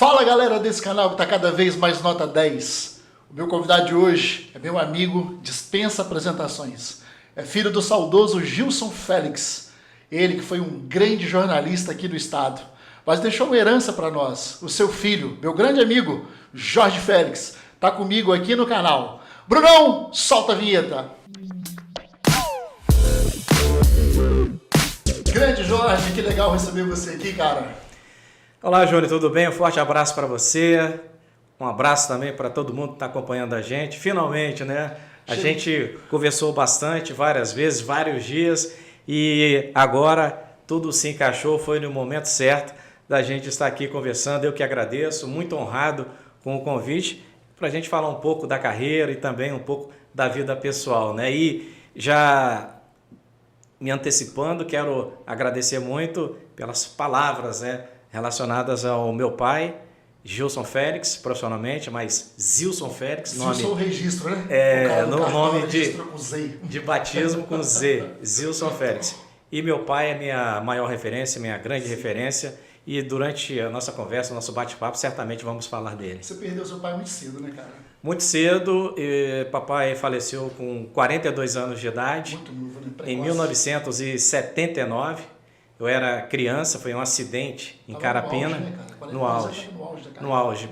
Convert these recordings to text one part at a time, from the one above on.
Fala galera desse canal que está cada vez mais nota 10. O meu convidado de hoje é meu amigo, dispensa apresentações. É filho do saudoso Gilson Félix. Ele que foi um grande jornalista aqui do estado, mas deixou uma herança para nós. O seu filho, meu grande amigo, Jorge Félix, está comigo aqui no canal. Brunão, solta a vinheta. Grande Jorge, que legal receber você aqui, cara. Olá, Júnior, tudo bem? Um forte abraço para você. Um abraço também para todo mundo que está acompanhando a gente. Finalmente, né? A gente conversou bastante, várias vezes, vários dias, e agora tudo se encaixou, foi no momento certo da gente estar aqui conversando. Eu que agradeço, muito honrado com o convite para a gente falar um pouco da carreira e também um pouco da vida pessoal, né? E já me antecipando, quero agradecer muito pelas palavras, né, relacionadas ao meu pai, Gilson Félix, profissionalmente, mas Zilson Félix. Zilson o registro, né? Nome de batismo com Z, Zilson Félix. E meu pai é minha maior referência, minha grande referência. E durante a nossa conversa, o nosso bate-papo, certamente vamos falar dele. Você perdeu seu pai muito cedo, né, cara? Muito cedo. Papai faleceu com 42 anos de idade. Muito novo, né? Precoce. Em 1979. Eu era criança, foi um acidente em Carapina. No auge, né, cara? No auge.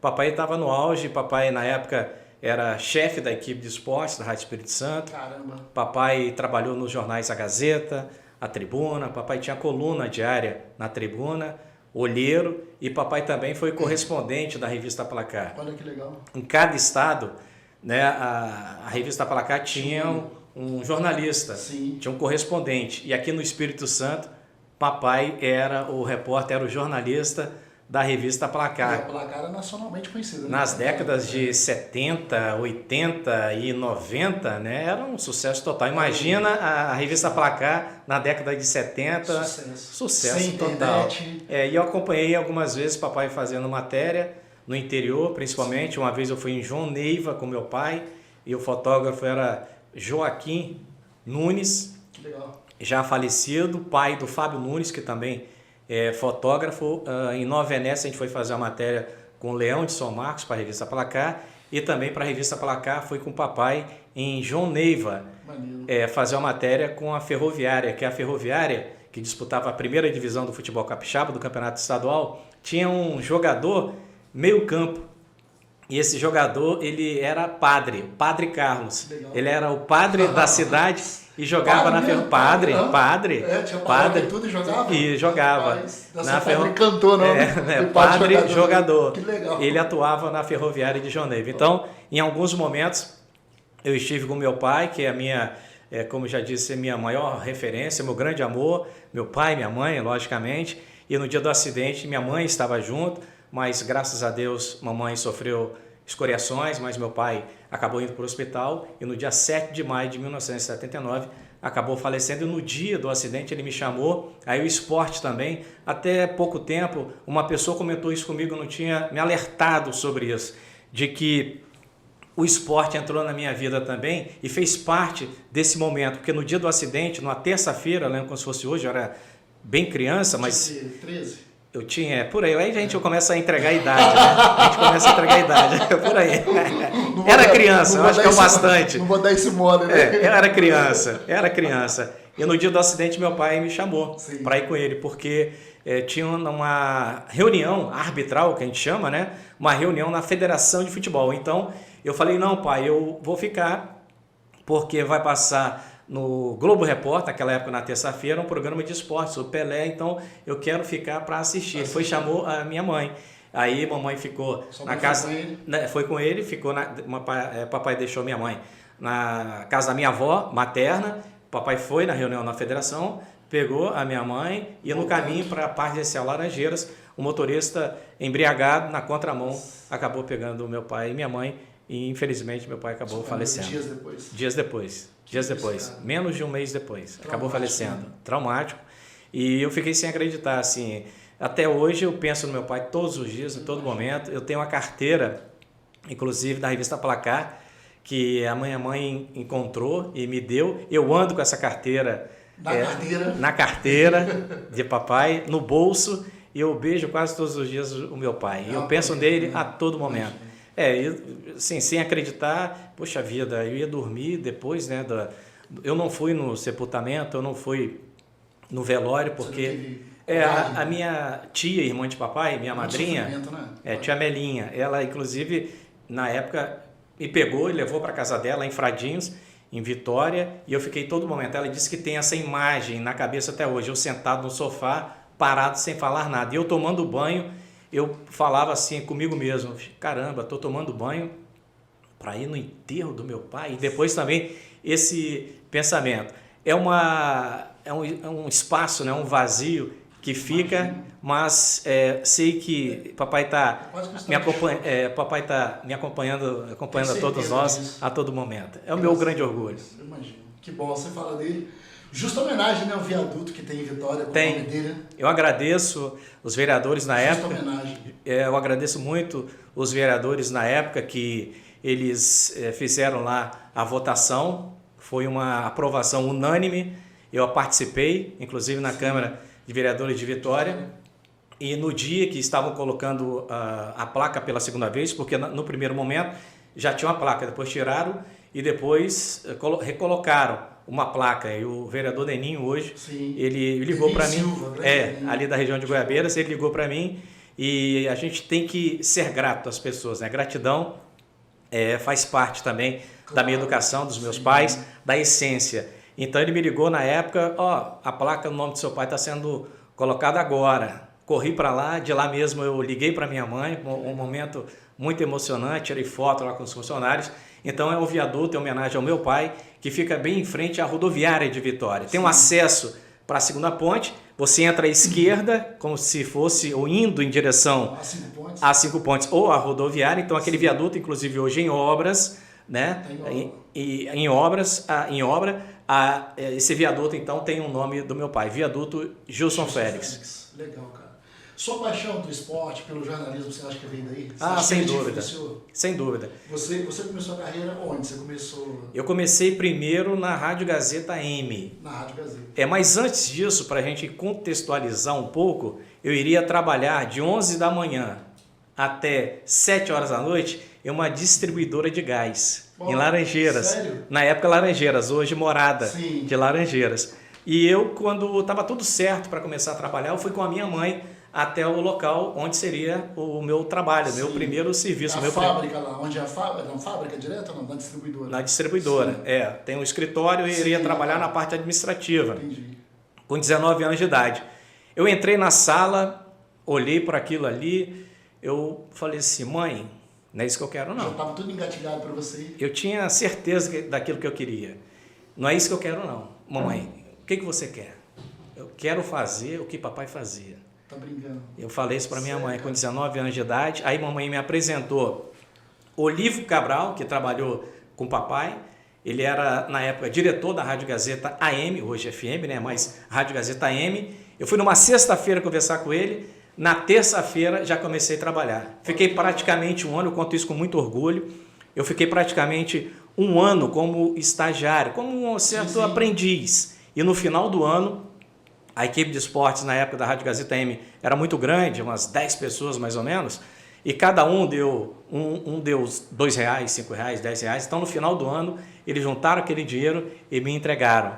Papai estava no auge. Papai, na época, era chefe da equipe de esportes da Rádio Espírito Santo. Caramba. Papai trabalhou nos jornais A Gazeta, A Tribuna. Papai tinha coluna diária na Tribuna, olheiro. E papai também foi correspondente da revista Placar. Olha que legal. Em cada estado, né, a revista Placar tinha um jornalista, Sim. Tinha um correspondente. E aqui no Espírito Santo, papai era o repórter, era o jornalista da revista Placar. E a Placar era nacionalmente conhecida. Nas décadas de 70, 80 e 90, né, era um sucesso total. Imagina a revista Placar na década de 70. Sucesso sem total. Internet. E eu acompanhei algumas vezes papai fazendo matéria no interior, principalmente. Uma vez eu fui em João Neiva com meu pai e o fotógrafo era Joaquim Nunes, Que legal. já falecido, pai do Fábio Nunes, que também é fotógrafo. Em Nova Venécia a gente foi fazer uma matéria com o Leão de São Marcos para a revista Placar, e também para a revista Placar fui com o papai em João Neiva fazer uma matéria com a Ferroviária, que é a Ferroviária que disputava a primeira divisão do futebol capixaba, do campeonato estadual. Tinha um jogador meio campo. E esse jogador, ele era Padre Carlos. Legal. Ele era o padre da cidade e jogava na Ferroviária. Padre. Tinha padre e tudo e jogava? E jogava. Na Ferroviária cantou, não? Padre jogador. Que legal. Ele atuava na Ferroviária de João Neiva. Então, em alguns momentos, eu estive com meu pai, que é a minha, como já disse, minha maior referência, meu grande amor. Meu pai, minha mãe, logicamente. E no dia do acidente, minha mãe estava junto. Mas, graças a Deus, mamãe sofreu escoriações, mas meu pai acabou indo para o hospital e no dia 7 de maio de 1979 acabou falecendo. E no dia do acidente ele me chamou, aí o esporte também. Até pouco tempo, uma pessoa comentou isso comigo, não tinha me alertado sobre isso, de que o esporte entrou na minha vida também e fez parte desse momento, porque no dia do acidente, numa terça-feira, lembro como se fosse hoje, eu era bem criança, mas... 13? Eu tinha, por aí a gente começa a entregar a idade, né? A gente começa a entregar a idade, por aí. Era criança, eu acho que é o bastante. Não vou dar esse mole, né? Era criança. E no dia do acidente meu pai me chamou para ir com ele, porque tinha uma reunião arbitral, que a gente chama, né? Uma reunião na Federação de Futebol. Então eu falei, não pai, eu vou ficar, porque vai passar no Globo Repórter, naquela época na terça-feira, um programa de esportes, o Pelé, então eu quero ficar para assistir. Ele foi, chamou a minha mãe. Aí mamãe ficou na casa, foi com ele, ficou papai deixou minha mãe na casa da minha avó materna. Papai foi na reunião na federação, pegou a minha mãe e no caminho para a Parque Inicial Laranjeiras, o motorista embriagado na contramão acabou pegando meu pai e minha mãe e infelizmente meu pai acabou falecendo. Dias depois, menos de um mês depois, acabou falecendo. Traumático. E eu fiquei sem acreditar, assim. Até hoje eu penso no meu pai todos os dias, em todo momento. Eu tenho uma carteira, inclusive da revista Placar, que a minha mãe encontrou e me deu. Eu ando com essa carteira na carteira de papai, no bolso. e eu beijo quase todos os dias o meu pai. Eu penso nele a todo momento. Assim, sem acreditar, poxa vida, eu ia dormir depois, né? Eu não fui no sepultamento, eu não fui no velório, porque a minha tia, irmã de papai, minha madrinha, né? Tia Melinha, ela inclusive na época me pegou e levou para casa dela em Fradinhos, em Vitória, e eu fiquei todo momento. Ela disse que tem essa imagem na cabeça até hoje, eu sentado no sofá, parado sem falar nada, e eu tomando banho, eu falava assim comigo mesmo, caramba, estou tomando banho para ir no enterro do meu pai. E depois também esse pensamento, é um espaço, né, um vazio que fica, mas sei que papai está me acompanhando a todos nós disso. A todo momento. É o meu grande orgulho. Eu imagino. Que bom você fala dele. Justa homenagem, né, ao viaduto que tem em Vitória, com o nome dele. Eu agradeço os vereadores na época. Homenagem. Eu agradeço muito os vereadores na época que eles fizeram lá a votação. Foi uma aprovação unânime. Eu participei, inclusive na Câmara de Vereadores de Vitória. E no dia que estavam colocando a placa pela segunda vez, porque no primeiro momento já tinha uma placa, depois tiraram e depois recolocaram uma placa. E o vereador Deninho hoje, ele ligou para mim, ali da região de Goiabeiras, ele ligou para mim, e a gente tem que ser grato às pessoas, né? Gratidão faz parte também da minha educação, dos meus pais, da essência. Então ele me ligou na época, a placa no nome do seu pai está sendo colocada agora. Corri para lá, de lá mesmo eu liguei para minha mãe, um momento muito emocionante, tirei foto lá com os funcionários. Então é um viaduto em homenagem ao meu pai, que fica bem em frente à rodoviária de Vitória. Tem um acesso para a segunda ponte, você entra à esquerda, como se fosse ou indo em direção a 5 pontes ou a rodoviária. Então aquele viaduto, inclusive hoje em obras, né? Em obra, esse viaduto então tem o nome do meu pai, Viaduto Gilson Félix. Legal, cara. Sua paixão do esporte, pelo jornalismo, você acha que vem daí? Sem dúvida. Sem dúvida. Você começou a carreira onde? Você começou... Eu comecei primeiro na Rádio Gazeta M. Na Rádio Gazeta. Mas antes disso, para a gente contextualizar um pouco, eu iria trabalhar de 11 da manhã até 7 horas da noite em uma distribuidora de gás, em Laranjeiras. Sério? Na época Laranjeiras, hoje Morada de Laranjeiras. E eu, quando estava tudo certo para começar a trabalhar, eu fui com a minha mãe até o local onde seria o meu trabalho, meu primeiro serviço. Fábrica lá, onde é a fábrica? Não, fábrica direta ou não? Na distribuidora? Na distribuidora, tem um escritório e iria trabalhar na parte administrativa. Entendi. Com 19 anos de idade. Eu entrei na sala, olhei para aquilo ali, eu falei assim, mãe, não é isso que eu quero não. Já estava tudo engatilhado para você? Eu tinha certeza daquilo que eu queria. Não é isso que eu quero não. Mamãe, o que você quer? Eu quero fazer o que papai fazia. Tá brincando. Eu falei isso para minha mãe com 19 anos de idade. Aí mamãe me apresentou Olívio Cabral, que trabalhou com papai. Ele era, na época, diretor da Rádio Gazeta AM, hoje FM, né? Mas Rádio Gazeta AM. Eu fui numa sexta-feira conversar com ele. Na terça-feira já comecei a trabalhar. Fiquei praticamente um ano, eu conto isso com muito orgulho. Eu fiquei praticamente um ano como estagiário, como um certo aprendiz. E no final do ano, a equipe de esportes na época da Rádio Gazeta M era muito grande, umas 10 pessoas mais ou menos, e cada um deu deu R$2, R$5, R$10. Então no final do ano eles juntaram aquele dinheiro e me entregaram.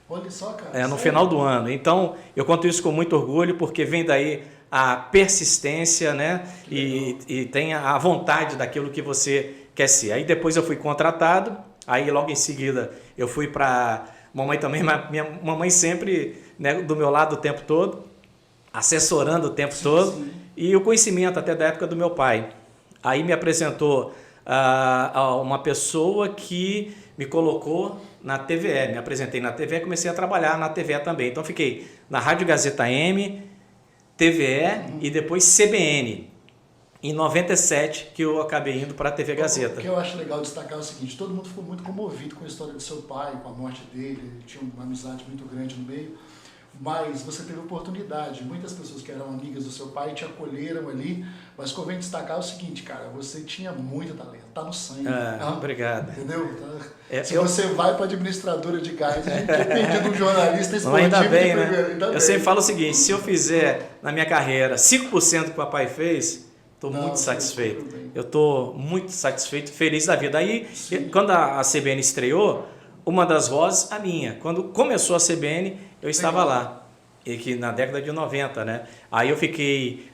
Olha só, cara. No final do ano. Então eu conto isso com muito orgulho, porque vem daí a persistência, né? E tem a vontade daquilo que você quer ser. Aí depois eu fui contratado, aí logo em seguida eu fui para... Mamãe também, minha mamãe sempre, né, do meu lado o tempo todo, assessorando o tempo todo, e o conhecimento até da época do meu pai. Aí me apresentou uma pessoa que me colocou na TVE, me apresentei na TVE e comecei a trabalhar na TVE também. Então fiquei na Rádio Gazeta M, TVE e depois CBN. Em 97 que eu acabei indo para a TV Gazeta. O que eu acho legal destacar é o seguinte, todo mundo ficou muito comovido com a história do seu pai, com a morte dele, ele tinha uma amizade muito grande no meio. mas você teve oportunidade. Muitas pessoas que eram amigas do seu pai te acolheram ali, mas convém destacar o seguinte, cara, você tinha muito talento, tá no sangue. Obrigado. Entendeu? Se você vai para administradora de gás, a gente depende de um jornalista esportivo. Ainda bem, né? Ainda eu bem. sempre falo o seguinte, se eu fizer na minha carreira 5% que o papai fez, estou muito satisfeito. Eu estou muito satisfeito, feliz da vida. Aí, quando a CBN estreou, uma das vozes, a minha. Quando começou a CBN, eu estava lá. E que na década de 90, né? Aí eu fiquei,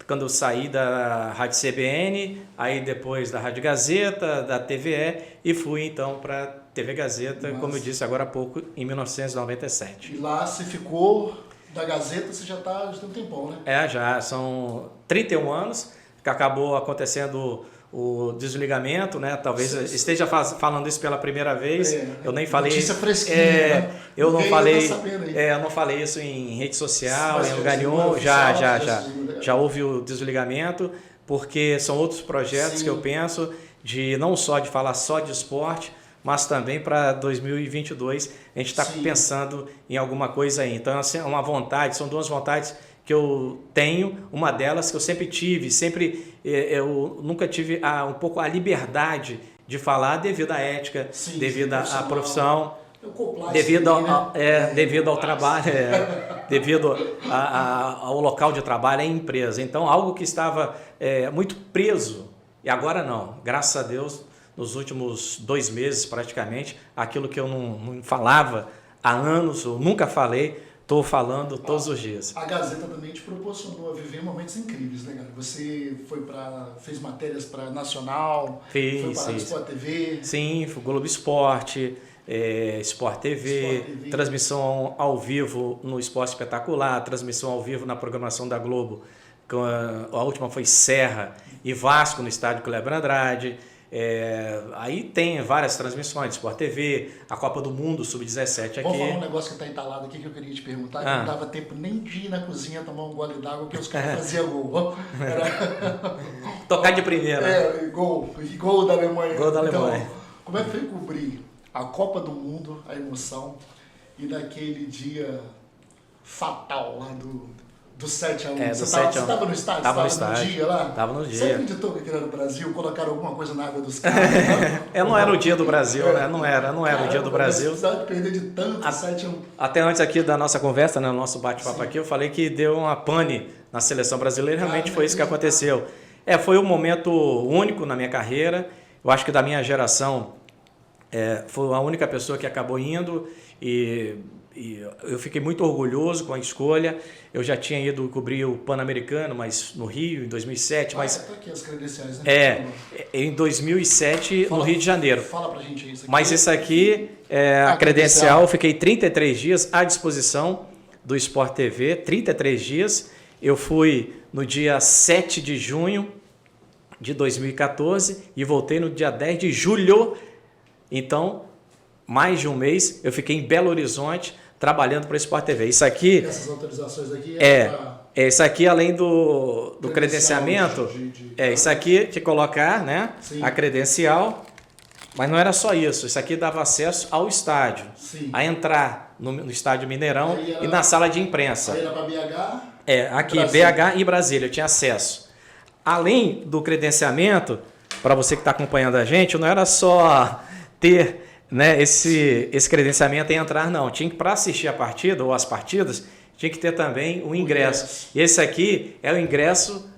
quando eu saí da Rádio CBN, aí depois da Rádio Gazeta, da TVE, e fui então para a TV Gazeta, como eu disse agora há pouco, em 1997. E lá você ficou, da Gazeta você já tem um tempão, né? Já, são 31 anos, que acabou acontecendo o desligamento, né? Talvez esteja falando isso pela primeira vez. Eu nem falei. Notícia fresquinha. Né? Eu não falei isso em rede social, em lugar nenhum. Já houve o desligamento, porque são outros projetos que eu penso de não só de falar só de esporte, mas também para 2022 a gente está pensando em alguma coisa aí. Então, assim, são duas vontades que eu tenho, uma delas que eu sempre tive, eu nunca tive um pouco a liberdade de falar devido à ética, devido à profissão, devido ao trabalho, devido ao local de trabalho, à empresa. Então, algo que estava muito preso, e agora não, graças a Deus, nos últimos 2 meses praticamente, aquilo que eu não falava há anos, eu nunca falei, estou falando todos os dias. A Gazeta também te proporcionou a viver momentos incríveis, né, cara? Você fez matérias para Nacional, foi para a Sport TV. Sim, foi Globo Esporte, Sport TV, transmissão ao vivo no Esporte Espetacular, transmissão ao vivo na programação da Globo. A última foi Serra e Vasco no estádio Kleber Andrade. Aí tem várias transmissões, Sport TV, a Copa do Mundo Sub-17 aqui. Vou falar um negócio que está entalado aqui que eu queria te perguntar, que não dava tempo nem de ir na cozinha tomar um gole d'água, que os caras faziam gol. Tocar de primeira. Gol da Alemanha. Gol da Alemanha. Então, como é que foi cobrir a Copa do Mundo, a emoção, e naquele dia fatal lá do 7x1. Você estava no estádio? Estava no estádio. No dia lá? Estava no dia. Você acreditou que aquele era o Brasil? Colocaram alguma coisa na água dos caras? Não era o dia do Brasil, né? Não era o dia do Brasil. Não precisava perder de tanto 7x1. Até antes aqui da nossa conversa, né, no nosso bate-papo aqui, eu falei que deu uma pane na seleção brasileira. Realmente foi isso que aconteceu. Foi um momento único na minha carreira. Eu acho que da minha geração foi a única pessoa que acabou indo e eu fiquei muito orgulhoso com a escolha. Eu já tinha ido cobrir o Pan-Americano, mas no Rio, em 2007. Tá aqui as credenciais, né? Em 2007, no Rio de Janeiro. Fala pra gente isso aqui. Mas isso aqui é a credencial. Eu fiquei 33 dias à disposição do Sport TV, 33 dias. Eu fui no dia 7 de junho de 2014 e voltei no dia 10 de julho. Então, mais de um mês, eu fiquei em Belo Horizonte trabalhando para o Sport TV. Isso aqui... Essas autorizações aqui isso aqui, além do credenciamento, isso aqui te colocar, né, a credencial, mas não era só isso. Isso aqui dava acesso ao estádio, a entrar no estádio Mineirão e na sala de imprensa. Aí era para BH? Aqui, BH e Brasília, eu tinha acesso. Além do credenciamento, para você que está acompanhando a gente, não era só ter, né, esse credenciamento e entrar, não. Tinha que, para assistir a partida ou as partidas, tinha que ter também o ingresso. E esse aqui é o ingresso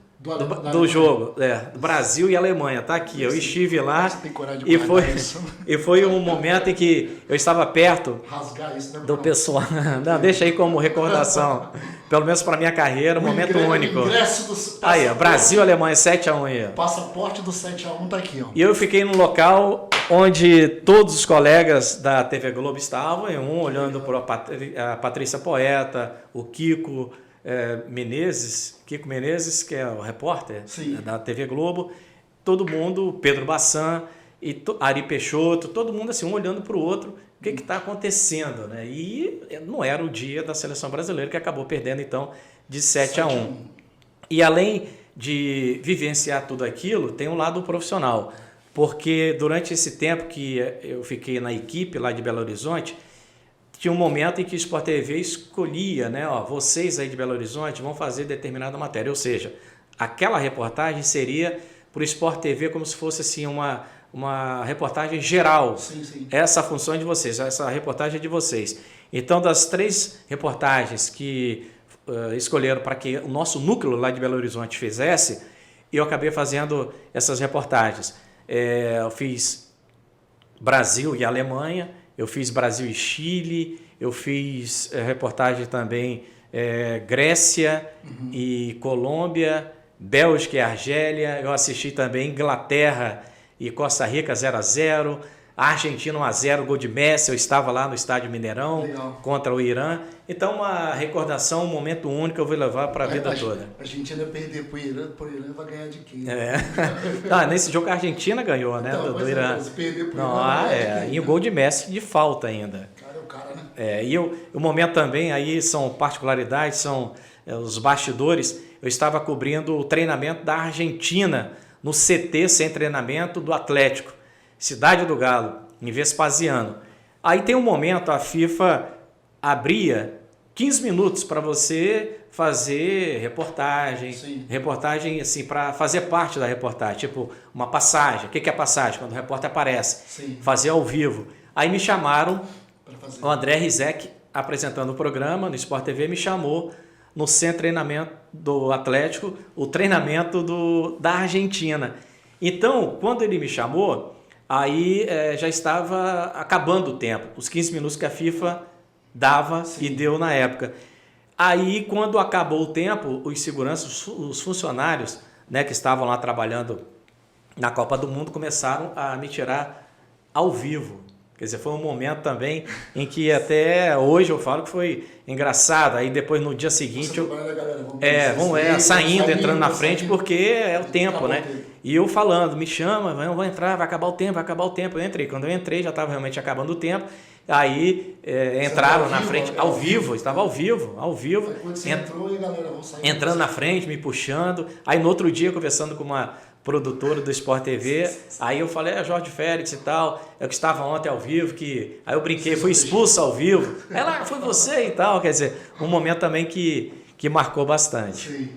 do jogo, do Brasil e Alemanha. Tá aqui, eu estive lá e foi um momento em que eu estava perto do pessoal. Não, deixa aí como recordação. Pelo menos para minha carreira, um momento único. Aí, Brasil e Alemanha, 7x1 aí. O passaporte do 7x1 tá aqui, ó. E eu fiquei no local onde todos os colegas da TV Globo estavam, olhando para a Patrícia Poeta, o Kiko Menezes, que é o repórter da TV Globo, todo mundo, Pedro Bassan, e Ari Peixoto, todo mundo assim, um olhando para o outro, o que está acontecendo, né? E não era o dia da seleção brasileira, que acabou perdendo então de 7x1. E além de vivenciar tudo aquilo, tem um lado profissional, porque durante esse tempo que eu fiquei na equipe lá de Belo Horizonte, tinha um momento em que o Sport TV escolhia, né, ó, vocês aí de Belo Horizonte vão fazer determinada matéria, ou seja, aquela reportagem seria para o Sport TV como se fosse assim uma reportagem geral. Sim, sim. Essa função é de vocês, essa reportagem é de vocês. Então, das 3 reportagens que escolheram para que o nosso núcleo lá de Belo Horizonte fizesse, eu acabei fazendo essas reportagens. Eu fiz Brasil e Alemanha, eu fiz Brasil e Chile, eu fiz reportagem também Grécia e Colômbia, Bélgica e Argélia, eu assisti também Inglaterra e Costa Rica 0-0, Argentina 1-0, gol de Messi, eu estava lá no Estádio Mineirão. Legal. Contra o Irã. Então, uma recordação, um momento único que eu vou levar para a vida toda. A Argentina perder para o Irã vai ganhar de quem? Nesse jogo a Argentina ganhou, né? Então, do Irã. Se perder para o Irã, e o gol de Messi de falta ainda. Cara, é o cara, né? E o momento também, aí são particularidades, são os bastidores. Eu estava cobrindo o treinamento da Argentina no CT sem treinamento do Atlético, Cidade do Galo, em Vespasiano. Aí tem um momento, a FIFA abria 15 minutos para você fazer reportagem. Sim. Reportagem assim, para fazer parte da reportagem, tipo uma passagem. O que é passagem? Quando o repórter aparece. Sim. Fazer ao vivo. Aí me chamaram, o André Rizek, apresentando o programa no Sport TV, me chamou no centro de treinamento do Atlético, o treinamento da Argentina. Então, quando ele me chamou, aí já estava acabando o tempo, os 15 minutos que a FIFA dava. Sim. E deu na época. Aí, quando acabou o tempo, os seguranças, os funcionários, né, que estavam lá trabalhando na Copa do Mundo, começaram a me tirar ao vivo. Quer dizer, foi um momento também em que até hoje eu falo que foi engraçado. Aí depois no dia seguinte saindo, entrando na frente, porque é o tempo, né? E eu falando, me chama, vou entrar, vai acabar o tempo. Eu entrei. Quando eu entrei, já estava realmente acabando o tempo. Aí entraram na frente, ao vivo, estava ao vivo. Quando você entrou, e a galera, vão sair. Entrando na frente, me puxando. Aí no outro dia, conversando com uma produtora do Sport TV, aí eu falei, Jorge Félix e tal, eu que estava ontem ao vivo, aí eu brinquei, fui expulso ao vivo. Ela, foi você e tal, quer dizer, um momento também que marcou bastante. Sim.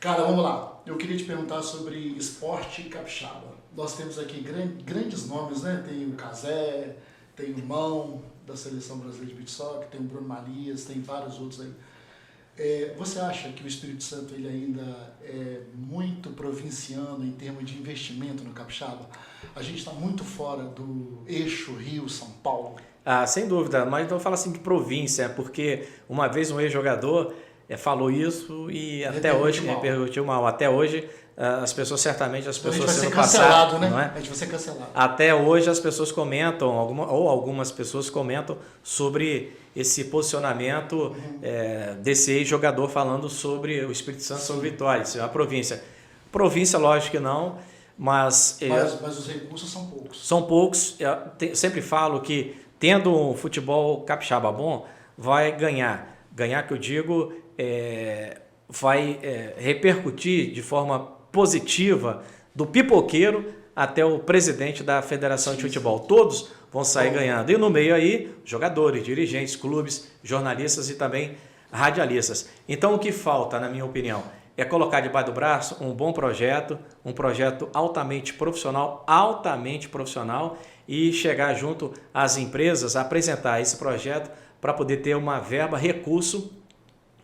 Cara, vamos lá. Eu queria te perguntar sobre esporte capixaba. Nós temos aqui grandes nomes, né? Tem o Cazé, tem o Mão, da Seleção Brasileira de Beach Soccer, tem o Bruno Marias, tem vários outros aí. Você acha que o Espírito Santo ele ainda é muito provinciano em termos de investimento no capixaba? A gente está muito fora do eixo Rio-São Paulo. Sem dúvida, mas não fala assim de província, porque uma vez um ex-jogador falou isso e até hoje repercutiu mal. Até hoje as pessoas sendo passadas, né? Não é? A gente vai ser cancelado. Até hoje as pessoas comentam, algumas pessoas comentam sobre esse posicionamento desse ex-jogador falando sobre o Espírito Santo, sobre Vitória, a província. Província, lógico que não, mas os recursos são poucos. São poucos. Eu sempre falo que tendo um futebol capixaba bom, vai ganhar. Ganhar, que eu digo, vai repercutir de forma positiva do pipoqueiro até o presidente da Federação de Futebol. Todos vão sair ganhando. E no meio aí, jogadores, dirigentes, clubes, jornalistas e também radialistas. Então o que falta, na minha opinião, é colocar debaixo do braço um bom projeto, um projeto altamente profissional e chegar junto às empresas, apresentar esse projeto para poder ter uma verba, recurso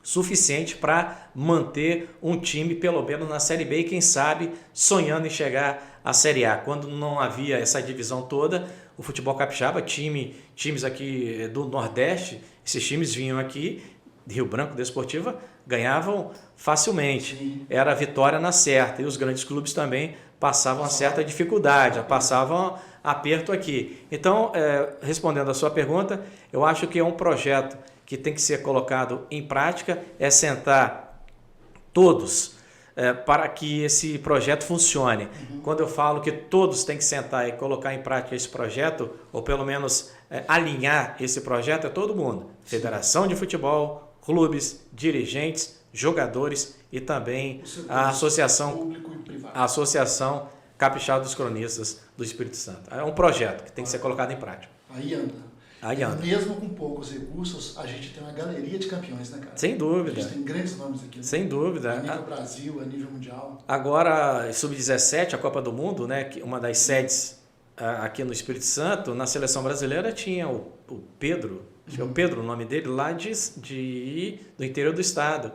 suficiente para manter um time pelo menos na Série B e quem sabe sonhando em chegar à Série A. Quando não havia essa divisão toda, o futebol capixaba, times aqui do Nordeste, esses times vinham aqui, Rio Branco, Desportiva, ganhavam facilmente. Sim. Era a vitória na certa e os grandes clubes também passavam uma certa dificuldade, passavam aperto aqui. Então, respondendo a sua pergunta, eu acho que é um projeto que tem que ser colocado em prática, é sentar todos para que esse projeto funcione. Quando eu falo que todos têm que sentar e colocar em prática esse projeto, ou pelo menos alinhar esse projeto, é todo mundo. Federação de Futebol, clubes, dirigentes, jogadores e também a Associação Capixaba dos Cronistas do Espírito Santo. É um projeto que tem que ser colocado em prática. Aí anda. Aí anda. Mesmo com poucos recursos, a gente tem uma galeria de campeões, né, cara? Sem dúvida. A gente tem grandes nomes aqui. Né? Sem dúvida. A nível Brasil, a nível mundial. Agora, Sub-17, a Copa do Mundo, né, uma das sedes aqui no Espírito Santo, na seleção brasileira tinha o Pedro, acho que é o Pedro o nome dele, lá do interior do estado.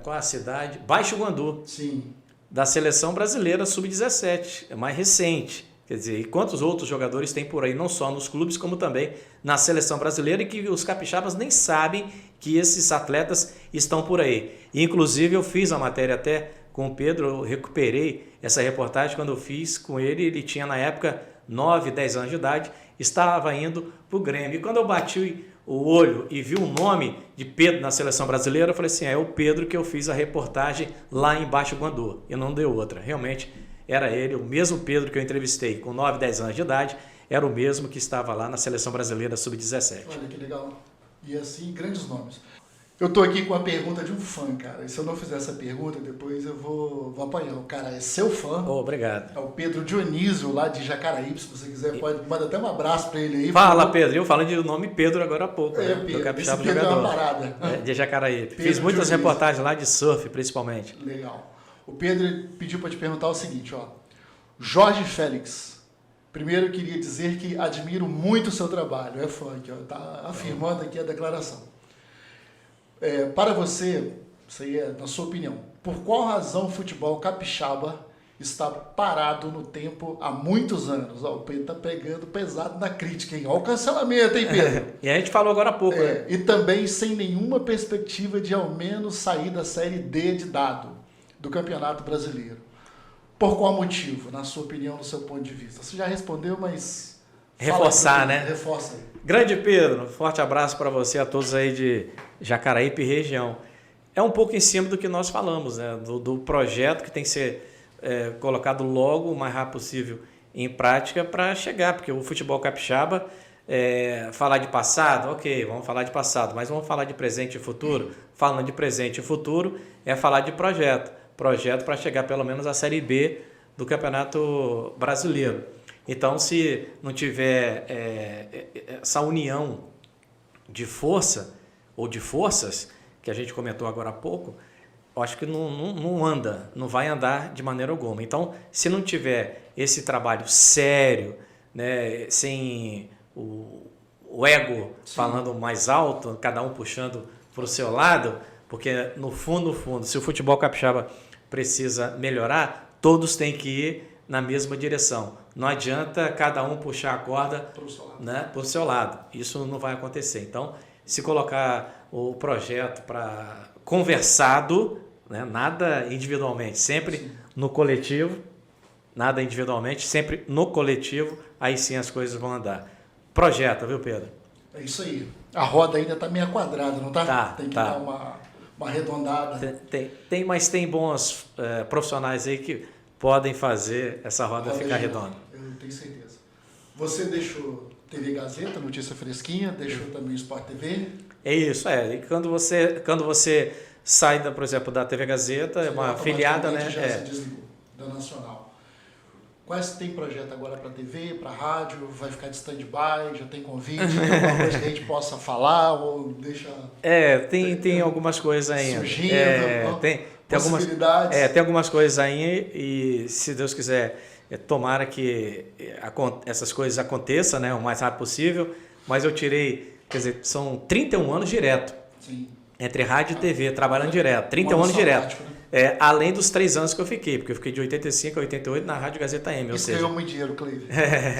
Qual a cidade? Baixo Guandu. Sim. Da seleção brasileira Sub-17, é mais recente. Quer dizer, e quantos outros jogadores tem por aí, não só nos clubes, como também na seleção brasileira, e que os capixabas nem sabem que esses atletas estão por aí. E, inclusive, eu fiz a matéria até com o Pedro, eu recuperei essa reportagem quando eu fiz com ele. Ele tinha, na época, 9, 10 anos de idade, estava indo para o Grêmio. E quando eu bati o olho e vi o nome de Pedro na seleção brasileira, eu falei assim, é o Pedro que eu fiz a reportagem lá em Baixo Guandu. E não deu outra. Realmente, era ele, o mesmo Pedro que eu entrevistei com 9, 10 anos de idade, era o mesmo que estava lá na seleção brasileira Sub-17. Olha que legal. E assim, grandes nomes. Eu tô aqui com a pergunta de um fã, cara. E se eu não fizer essa pergunta, depois eu vou apanhar. O cara é seu fã. Oh, obrigado. É o Pedro Dionísio, lá de Jacaraípe. Se você quiser, manda até um abraço para ele aí. Fala, Pedro. Eu falando de nome Pedro agora há pouco. É, né? Pedro. Do Capixaba Esse Pedro jogador. é uma parada. De Jacaraípe. Pedro Fiz muitas Dionísio. reportagens lá de surf, principalmente. Legal. O Pedro pediu para te perguntar o seguinte, ó. Jorge Félix. Primeiro eu queria dizer que admiro muito o seu trabalho. É fã aqui, ó. Tá afirmando aqui a declaração. Para você, isso aí é na sua opinião, por qual razão o futebol capixaba está parado no tempo há muitos anos? Ó, o Pedro tá pegando pesado na crítica, hein? Olha o cancelamento, hein, Pedro? E a gente falou agora há pouco, né? E também sem nenhuma perspectiva de ao menos sair da Série D de dado do Campeonato Brasileiro. Por qual motivo, na sua opinião, no seu ponto de vista? Você já respondeu, mas... Reforçar, né? Reforça aí. Grande Pedro, forte abraço para você, a todos aí de Jacaraípe e região. É um pouco em cima do que nós falamos, né? Do projeto que tem que ser colocado logo, o mais rápido possível, em prática para chegar, porque o futebol capixaba, falar de passado, ok, vamos falar de passado, mas vamos falar de presente e futuro? Falando de presente e futuro, é falar de projeto para chegar pelo menos à Série B do Campeonato Brasileiro. Então, se não tiver essa união de força ou de forças, que a gente comentou agora há pouco, eu acho que não anda, não vai andar de maneira alguma. Então, se não tiver esse trabalho sério, né, sem o ego falando mais alto, cada um puxando para o seu lado, porque no fundo, se o futebol capixaba precisa melhorar, todos têm que ir na mesma direção. Não adianta cada um puxar a corda para o seu lado. Isso não vai acontecer. Então, se colocar o projeto para conversado, né, nada individualmente, sempre no coletivo, nada individualmente, sempre no coletivo, aí sim as coisas vão andar. Projeta, viu, Pedro? É isso aí. A roda ainda está meio quadrada, não tá? Tem que dar uma arredondada. Mas tem bons profissionais aí que podem fazer essa roda ficar redonda. Eu tenho certeza. Você deixou TV Gazeta, notícia fresquinha, deixou também o Sport TV. É isso, E quando você sai, por exemplo, da TV Gazeta, é uma afiliada, né? Já se desligou da Nacional. Quais tem projeto agora para TV, para rádio? Vai ficar de stand-by? Já tem convite? Tem alguma coisa que a gente possa falar ou deixa... Tem algumas coisas ainda. Surgindo, tem algumas coisas aí e, se Deus quiser, tomara que essas coisas aconteçam, né, o mais rápido possível, mas eu tirei, quer dizer, são 31 anos direto. Sim. Entre rádio e TV, trabalhando direto, 31 anos direto. Né? Além dos 3 anos que eu fiquei, porque eu fiquei de 85 a 88 na Rádio Gazeta M. Isso ganhou muito dinheiro, Cleiton.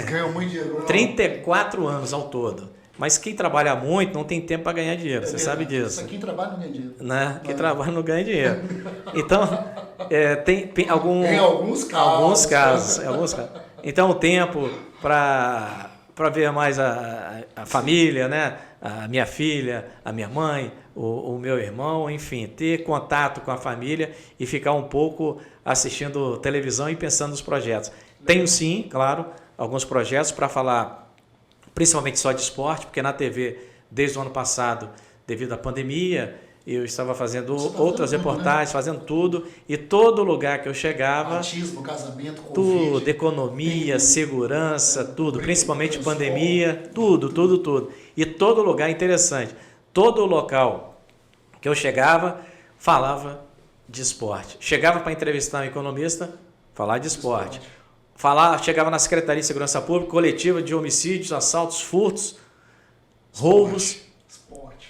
Ganhou muito dinheiro. 34 anos ao todo. Mas quem trabalha muito não tem tempo para ganhar dinheiro, você sabe disso. Quem trabalha não ganha dinheiro. Né? Quem trabalha não ganha dinheiro. Então, tem em alguns casos. Então, o tempo para ver mais a família, né? A minha filha, a minha mãe, o meu irmão, enfim, ter contato com a família e ficar um pouco assistindo televisão e pensando nos projetos. Tenho sim, claro, alguns projetos para falar principalmente só de esporte, porque na TV, desde o ano passado, devido à pandemia eu estava fazendo Você tá outras fazendo tudo, reportagens, fazendo tudo, e todo lugar que eu chegava, Batismo, casamento, tudo, Covid, economia, tem- segurança, tudo, principalmente transporte, pandemia, tudo. E todo lugar interessante, todo local que eu chegava, falava de esporte. Chegava para entrevistar um economista, falar de esporte. Chegava na Secretaria de Segurança Pública, coletiva de homicídios, assaltos, furtos, roubos,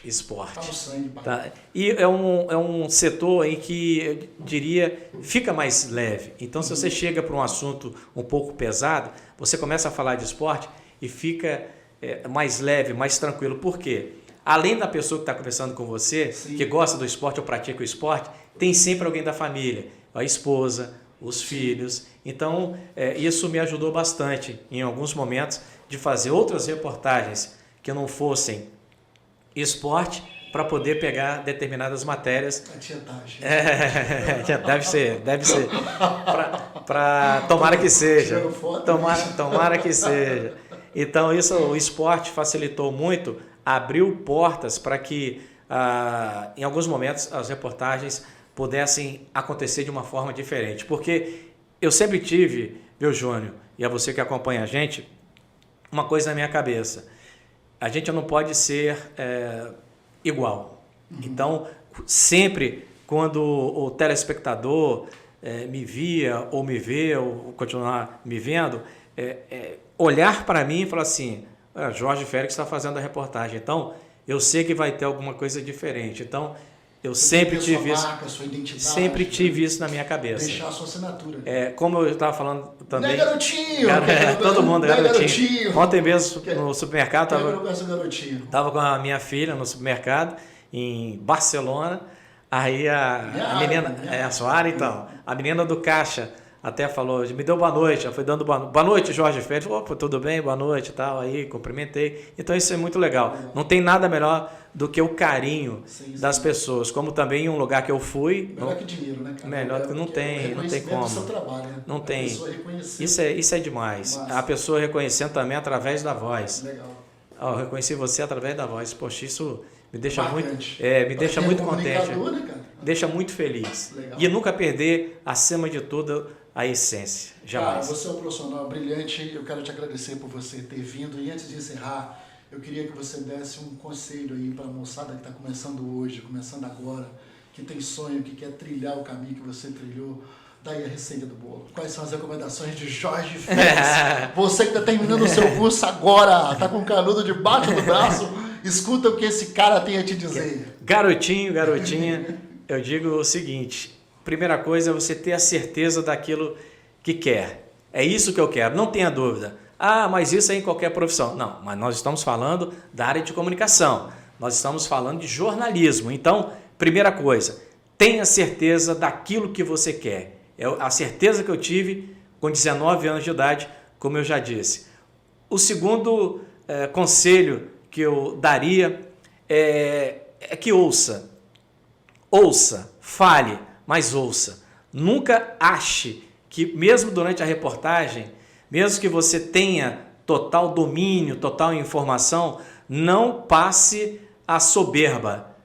esporte. Tá no sangue, pai. Tá? E é um setor em que, eu diria, fica mais leve. Então, se você chega para um assunto um pouco pesado, você começa a falar de esporte e fica mais leve, mais tranquilo. Por quê? Além da pessoa que está conversando com você, Sim. que gosta do esporte ou pratica o esporte, tem sempre alguém da família, a esposa, os filhos. Então, isso me ajudou bastante em alguns momentos de fazer outras reportagens que não fossem esporte para poder pegar determinadas matérias. A tietagem. Deve ser. Tomara que seja. Tirando foto, Tomara que seja. Então, o esporte facilitou muito, abriu portas para que, em alguns momentos, as reportagens pudessem acontecer de uma forma diferente. Porque eu sempre tive, viu, Júnior, e a você que acompanha a gente, uma coisa na minha cabeça. A gente não pode ser igual. Então, sempre quando o telespectador me via ou me vê ou continuar me vendo, olhar para mim e falar assim, Jorge Félix está fazendo a reportagem, então eu sei que vai ter alguma coisa diferente. Então, eu sempre tive isso, sua identidade, sempre tive isso na minha cabeça. Deixar a sua assinatura. Como eu estava falando também. Não é garotinho! Todo mundo é garotinho. Garotinho. Ontem mesmo no supermercado garotinho. Tava com a minha filha no supermercado em Barcelona. Aí a menina, a Soara, então, a menina do caixa até falou, me deu boa noite, ela foi dando boa noite, Jorge Félix. Opa, tudo bem, boa noite e tal. Aí cumprimentei. Então isso é muito legal. Não tem nada melhor do que o carinho das pessoas, como também em um lugar que eu fui. Melhor que dinheiro, né, cara? Melhor que não tem como. Do seu trabalho, né? Não tem. Isso é demais. Massa. A pessoa reconhecendo também através da voz. Legal. Eu reconheci você através da voz. Poxa, isso me deixa Marcante. me deixa muito contente. Né, cara? Deixa muito feliz. Legal. E nunca perder, acima de tudo, a essência. Jamais. Cara, você é um profissional brilhante. Eu quero te agradecer por você ter vindo. E antes de encerrar, eu queria que você desse um conselho aí para a moçada que está começando hoje, começando agora, que tem sonho, que quer trilhar o caminho que você trilhou. Daí a receita do bolo. Quais são as recomendações de Jorge Félix? Você que está terminando o seu curso agora, está com o canudo debaixo do braço, escuta o que esse cara tem a te dizer. Garotinha, eu digo o seguinte, primeira coisa é você ter a certeza daquilo que quer. É isso que eu quero, não tenha dúvida. Mas isso é em qualquer profissão. Não, mas nós estamos falando da área de comunicação, nós estamos falando de jornalismo. Então, primeira coisa, tenha certeza daquilo que você quer. É a certeza que eu tive com 19 anos de idade, como eu já disse. O segundo conselho que eu daria é que ouça, fale, mas ouça. Nunca ache que mesmo durante a reportagem, mesmo que você tenha total domínio, total informação, não passe a soberba.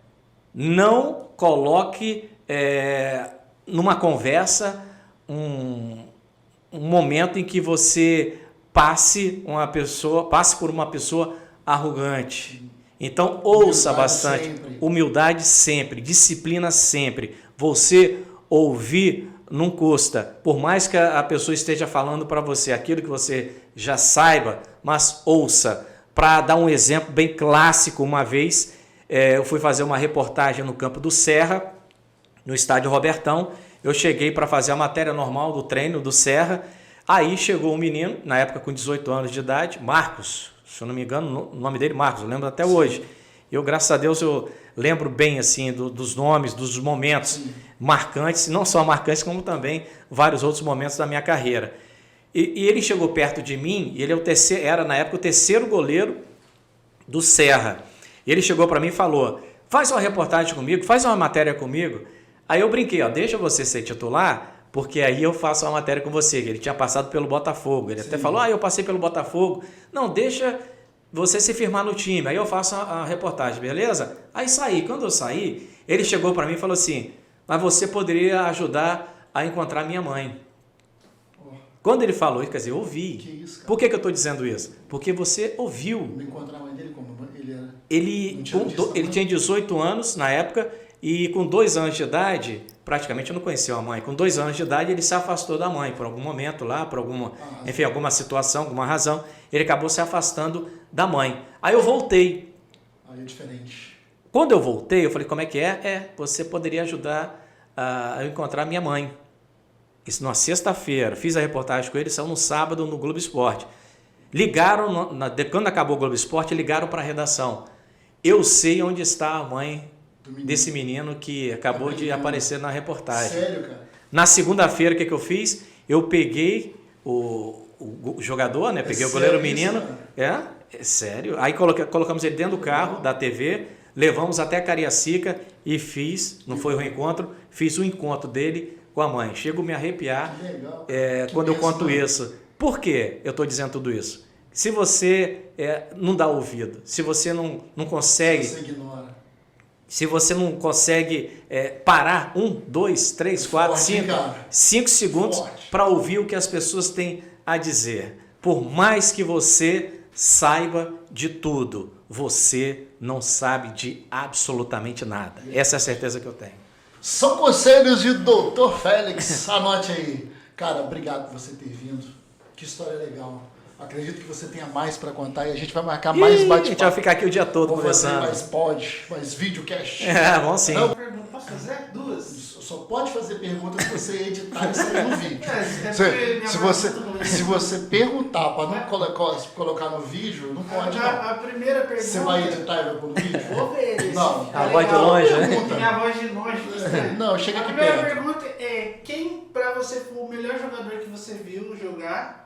Não coloque numa conversa um momento em que você passe por uma pessoa arrogante. Então ouça bastante, humildade sempre, disciplina sempre. Você ouvir não custa, por mais que a pessoa esteja falando para você aquilo que você já saiba, mas ouça. Para dar um exemplo bem clássico, uma vez eu fui fazer uma reportagem no campo do Serra, no estádio Robertão. Eu cheguei para fazer a matéria normal do treino do Serra. Aí chegou um menino, na época com 18 anos de idade, Marcos, se eu não me engano, o nome dele é Marcos, eu lembro até hoje. Eu, graças a Deus, eu lembro bem assim dos nomes, dos momentos marcantes, não só marcantes, como também vários outros momentos da minha carreira. E ele chegou perto de mim, e ele era na época o terceiro goleiro do Serra. Ele chegou para mim e falou, faz uma reportagem comigo, faz uma matéria comigo. Aí eu brinquei, deixa você ser titular, porque aí eu faço uma matéria com você. Ele tinha passado pelo Botafogo. Ele até falou, eu passei pelo Botafogo. Não, deixa você se firmar no time. Aí eu faço a reportagem, beleza? Aí saí. Quando eu saí, Ele chegou para mim e falou assim, mas você poderia ajudar a encontrar minha mãe. Quando ele falou, quer dizer, eu ouvi. Que isso, cara? Por que eu estou dizendo isso? Porque você ouviu. Não encontrar a mãe dele como ele era. Ele tinha 18 anos na época e com 2 anos de idade, praticamente eu não conhecia a mãe. Com 2 anos de idade ele se afastou da mãe por algum momento lá, por alguma, enfim, alguma situação, alguma razão. Ele acabou se afastando da mãe. Aí eu voltei. Aí é diferente. Quando eu voltei, eu falei, como é que é? Você poderia ajudar a encontrar minha mãe. Isso numa sexta-feira. Fiz a reportagem com ele, saiu no sábado no Globo Esporte. Ligaram, quando acabou o Globo Esporte, ligaram para a redação. Eu sei onde está a mãe desse menino que acabou de aparecer na reportagem. Sério, cara? Na segunda-feira, o que eu fiz? Eu peguei o jogador, né? Peguei o goleiro menino. É sério. Aí colocamos ele dentro do carro da TV, levamos até Cariacica e não foi o reencontro, fiz o encontro dele com a mãe. Chego a me arrepiar quando eu conto isso. Por que eu estou dizendo tudo isso? Se você não dá ouvido, se você não consegue... Você ignora. Se você não consegue parar 1, 2, 3, 4, 5 segundos para ouvir o que as pessoas têm a dizer. Por mais que você saiba de tudo, você não sabe de absolutamente nada. Essa é a certeza que eu tenho. São conselhos de Dr. Félix. Anote aí. Cara, obrigado por você ter vindo. Que história legal. Acredito que você tenha mais para contar e a gente vai marcar mais bate-papo. A gente vai ficar aqui o dia todo conversando. Mais videocast. Vamos sim. Não, posso fazer? 2? Só pode fazer pergunta se você editar e sair no vídeo. Se você perguntar para não colocar no vídeo, não pode. A primeira pergunta. Você vai editar e vai pôr no vídeo? Vou ver. Não. A voz de longe, né? Minha voz de longe. Não, chega aqui perto. perto. A primeira pergunta é: quem para você foi o melhor jogador que você viu jogar?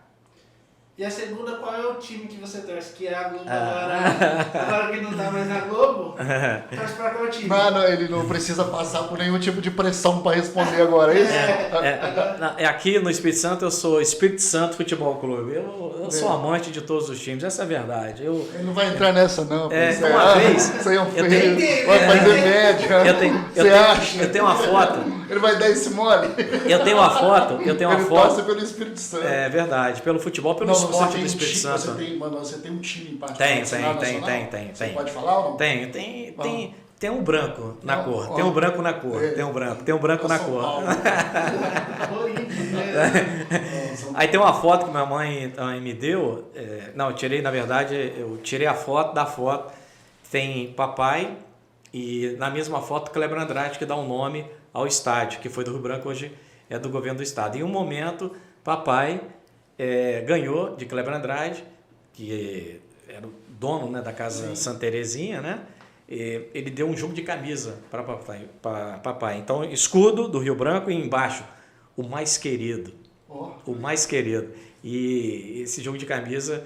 E a segunda, qual é o time que você torce? Que é a Globo agora que não tá mais na Globo, torce pra qual time? Mano, ele não precisa passar por nenhum tipo de pressão para responder agora, é isso? Aqui no Espírito Santo eu sou Espírito Santo Futebol Clube. Eu sou amante de todos os times, essa é a verdade. Ele não vai entrar nessa não. Uma vez... Isso aí é um feio. Vai fazer média. Eu tenho uma foto. Ele vai dar esse mole. Eu tenho uma foto. Ele passa pelo Espírito Santo. É verdade, pelo futebol, pelo esporte do Espírito Santo. Você tem um time em particular? Tem. Você pode falar ou não? Tem um branco na cor. Tem um branco na cor. Tem um branco na cor. Aí tem uma foto que minha mãe me deu. Não, eu tirei, na verdade, eu tirei a foto da foto. Tem papai e na mesma foto Kleber Andrade, que dá um nome ao estádio, que foi do Rio Branco, hoje é do governo do estado. Em um momento, papai ganhou de Kleber Andrade, que era o dono, né, da casa Santa Terezinha, né? Ele deu um jogo de camisa para papai. Então, escudo do Rio Branco e embaixo, o mais querido. O mais querido. E esse jogo de camisa,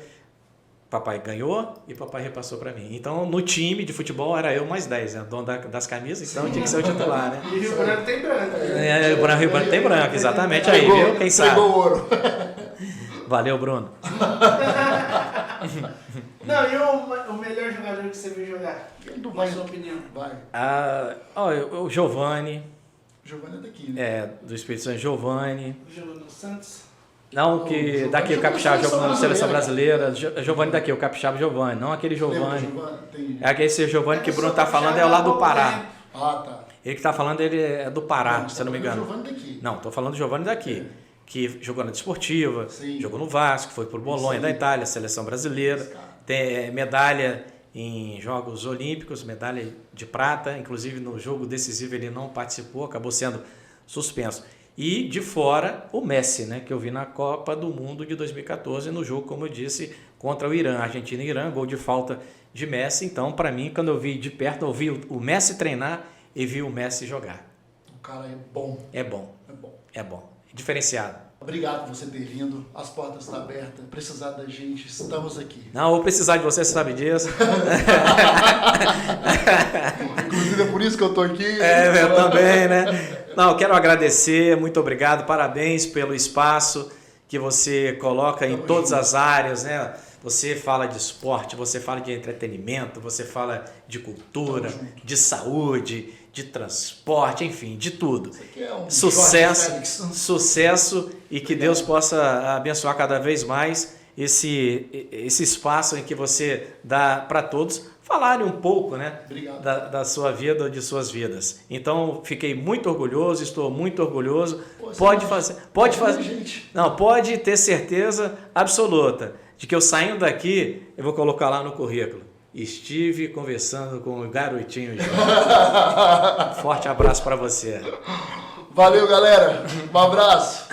papai ganhou e papai repassou para mim. Então, no time de futebol, era eu mais 10, né? Dono das camisas, então tinha que ser o titular, né? E Rio Branco tem branco. O Rio Branco tem branco, exatamente. Aí, viu? Quem sabe? Pegou ouro. Valeu, Bruno. Não, e o melhor jogador que você viu jogar? Na sua opinião? Vai. O Giovani. Giovani é daqui, né? Do Espírito Santo, Giovani. Jogou no Santos? Não, que daqui o Capixaba jogou na seleção brasileira. Giovani daqui, o Capixaba Giovani. Não aquele Giovani. Aquele Giovani que o Bruno tá falando é lá do Pará. Ah, tá. Ele que tá falando, ele é do Pará, se eu não me engano. Giovani daqui. Não, tô falando do Giovani daqui. Que jogou na Desportiva, jogou no Vasco, foi pro Bolonha da Itália, seleção brasileira. Tem medalha em Jogos Olímpicos, medalha de prata. Inclusive no jogo decisivo ele não participou, acabou sendo suspenso. E de fora, o Messi, né, que eu vi na Copa do Mundo de 2014, no jogo, como eu disse, contra o Irã, Argentina e Irã, gol de falta de Messi. Então, para mim, quando eu vi de perto, eu vi o Messi treinar e vi o Messi jogar. O cara é bom. É bom. Diferenciado. Obrigado por você ter vindo. As portas estão abertas. Precisar da gente, estamos aqui. Não, vou precisar de você, você sabe disso. Inclusive é por isso que eu estou aqui. Eu também, né? Não, eu quero agradecer, muito obrigado, parabéns pelo espaço que você coloca em todas as áreas, né? Você fala de esporte, você fala de entretenimento, você fala de cultura, de saúde, de transporte, enfim, de tudo. Isso aqui é um Sucesso, Jorge Félix. sucesso e que Deus possa abençoar cada vez mais esse espaço em que você dá para todos falarem um pouco, né, Obrigado. da sua vida ou de suas vidas. Então, fiquei muito orgulhoso, estou muito orgulhoso. Pô, Pode você fazer. gente. Não, pode ter certeza absoluta de que eu saindo daqui, eu vou colocar lá no currículo. Estive conversando com o garotinho Jorge. Forte abraço para você. Valeu, galera. Um abraço.